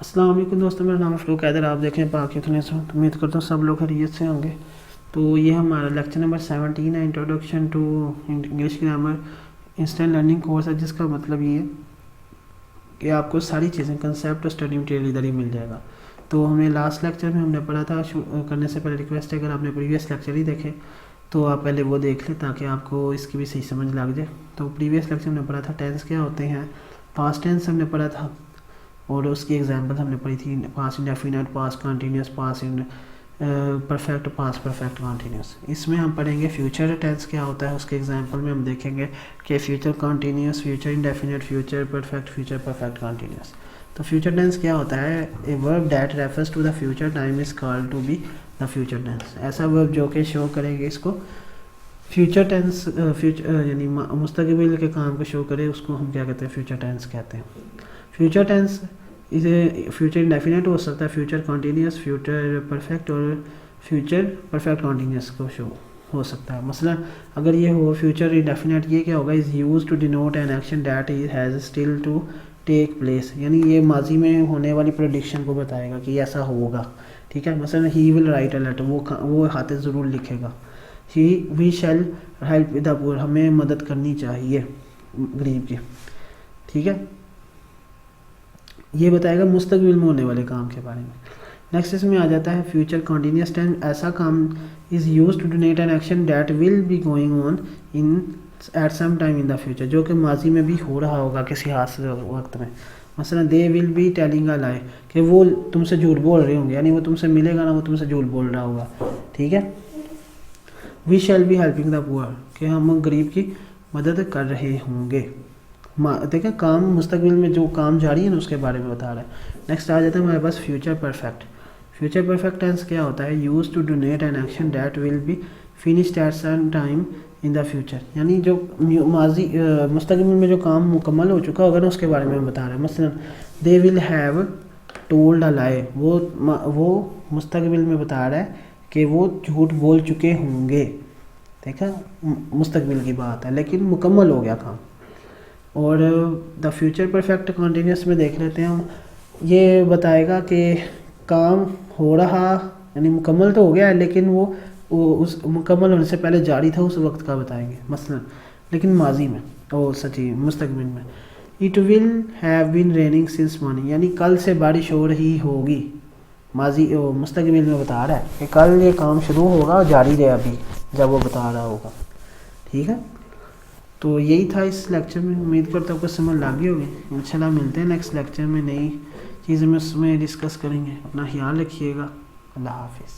السلام علیکم دوستوں، میرا نام فروق حیدر، آپ دیکھ رہے ہیں پاک یوتھ نیوز۔ امید کرتا ہوں سب لوگ خیریت سے ہوں گے۔ تو یہ ہمارا لیکچر نمبر 17 ہے، introduction to English grammar instant learning course ہے، جس کا مطلب یہ ہے کہ آپ کو ساری چیزیں کنسیپٹ اور اسٹڈی مٹیریل ادھر ہی مل جائے گا۔ تو ہمیں لاسٹ لیکچر میں ہم نے پڑھا تھا، کرنے سے پہلے ریکویسٹ ہے اگر آپ نے پریویس لیکچر ہی دیکھے تو آپ پہلے وہ دیکھ لیں تاکہ آپ کو اس کی بھی صحیح سمجھ لگ جائے۔ تو پریویس لیکچر ہم نے پڑھا تھا ٹینس کیا ہوتے ہیں، پاسٹ ٹینس ہم نے پڑھا تھا اور اس کی ایگزامپل ہم نے پڑھی تھی، past indefinite, past continuous, past perfect, past perfect continuous. اس میں ہم پڑھیں گے فیوچر ٹینس کیا ہوتا ہے، اس کے ایگزامپل میں ہم دیکھیں گے کہ future continuous, future indefinite, future perfect, future perfect continuous. تو فیوچر ٹینس کیا ہوتا ہے؟ A verb that refers to the future time is called to be the future tense. ایسا ورب جو کہ شو کرے گی اس کو فیوچر ٹینس، یعنی مستقبل کے کام کو شو کرے، اس کو ہم کیا کہتے ہیں؟ فیوچر ٹینس کہتے ہیں۔ فیوچر ٹینس اسے فیوچر انڈیفینٹ ہو سکتا ہے، فیوچر کنٹینیوس، فیوچر پرفیکٹ اور فیوچر پرفیکٹ کنٹینیوس کو شو ہو سکتا ہے۔ مثلا اگر یہ ہو فیوچر انڈیفینٹ، یہ کیا ہوگا؟ Is use to denote an action that has still to take place, یعنی یہ ماضی میں ہونے والی پریڈکشن کو بتائے گا کہ ایسا ہوگا، ٹھیک ہے۔ مثلا ہی ول رائٹ اے لیٹر، وہ خط ضرور لکھے گا۔ وی شیل ہیلپ دا پور، ہمیں مدد کرنی چاہیے غریب کی، ٹھیک ہے۔ یہ بتائے گا مستقبل میں ہونے والے کام کے بارے میں۔ نیکسٹ اس میں آ جاتا ہے فیوچر کنٹینیوس ٹینس، ایسا کام is use to denote an action that will be going on in at some time in the future, جو کہ ماضی میں بھی ہو رہا ہوگا کسی حاصل وقت میں۔ مثلا دے ول بی ٹیلنگ اے لائی، کہ وہ تم سے جھوٹ بول رہے ہوں گے، یعنی وہ تم سے ملے گا نا، وہ تم سے جھوٹ بول رہا ہوگا، ٹھیک ہے۔ We shall be helping the poor, کہ ہم غریب کی مدد کر رہے ہوں گے۔ دیکھیں کام مستقبل میں جو کام جاری ہے نا اس کے بارے میں بتا رہا ہے۔ نیکسٹ آ جاتا ہے ہمارے پاس future perfect. Future perfect tense کیا ہوتا ہے؟ Use to denote an action that will be finished at some time in the future, یعنی جو ماضی مستقبل میں جو کام مکمل ہو چکا ہوگا نا اس کے بارے میں بتا رہا ہے۔ مثلا دے ول ہیو ٹولڈ اے لائی، وہ مستقبل میں بتا رہا ہے کہ وہ جھوٹ بول چکے ہوں گے، دیکھا مستقبل کی بات ہے لیکن مکمل ہو گیا کام۔ اور دا فیوچر پرفیکٹ کنٹینیوس میں دیکھ لیتے ہیں ہم، یہ بتائے گا کہ کام ہو رہا، یعنی مکمل تو ہو گیا ہے لیکن وہ اس مکمل ہونے سے پہلے جاری تھا، اس وقت کا بتائیں گے مثلا، لیکن ماضی میں مستقبل میں۔ It will have been raining since morning, یعنی کل سے بارش ہو رہی ہوگی، ماضی مستقبل میں بتا رہا ہے کہ کل یہ کام شروع ہوگا، جاری رہے ابھی جب وہ بتا رہا ہوگا، ٹھیک ہے۔ تو یہی تھا اس لیکچر میں، امید کرتا ہوں کہ سمجھ لگی ہوگی۔ انشاءاللہ ملتے ہیں نیکسٹ لیکچر میں، نئی چیزیں میں اس میں ڈسکس کریں گے۔ اپنا خیال رکھیے گا، اللہ حافظ۔